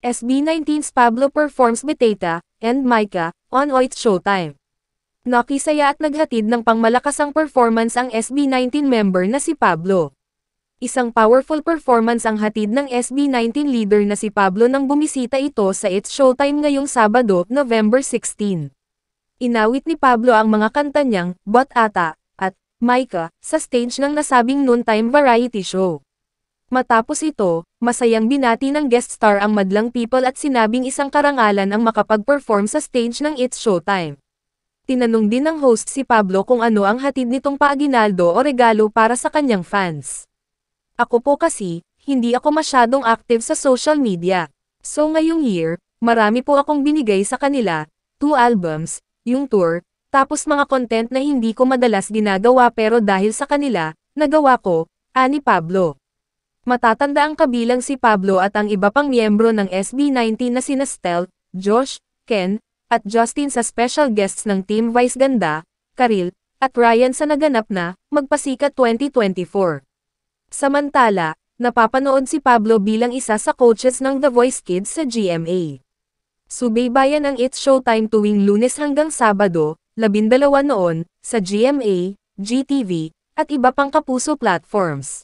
SB19's Pablo performs Beteta and Micah on It's Showtime. Nakisaya at naghatid ng pangmalakasang performance ang SB19 member na si Pablo. Isang powerful performance ang hatid ng SB19 leader na si Pablo nang bumisita ito sa It's Showtime ngayong Sabado, November 16. Inawit ni Pablo ang mga kanta niyang Bot Ata at Micah sa stage ng nasabing noontime variety show. Matapos ito, masayang binati ng guest star ang madlang people at sinabing isang karangalan ang makapag-perform sa stage ng It's Showtime. Tinanong din ng host si Pablo kung ano ang hatid nitong paaginaldo o regalo para sa kanyang fans. Ako po kasi, hindi ako masyadong active sa social media. So ngayong year, marami po akong binigay sa kanila, 2 albums, yung tour, tapos mga content na hindi ko madalas ginagawa pero dahil sa kanila, nagawa ko, ani Pablo. Matatanda ang kabilang si Pablo at ang iba pang miyembro ng SB19 na sina Stel, Josh, Ken, at Justin sa special guests ng Team Vice Ganda, Karil, at Ryan sa naganap na Magpasikat 2024. Samantala, napapanood si Pablo bilang isa sa coaches ng The Voice Kids sa GMA. Subaybayan ang It's Showtime tuwing Lunes hanggang Sabado, 12 noon, sa GMA, GTV, at iba pang kapuso platforms.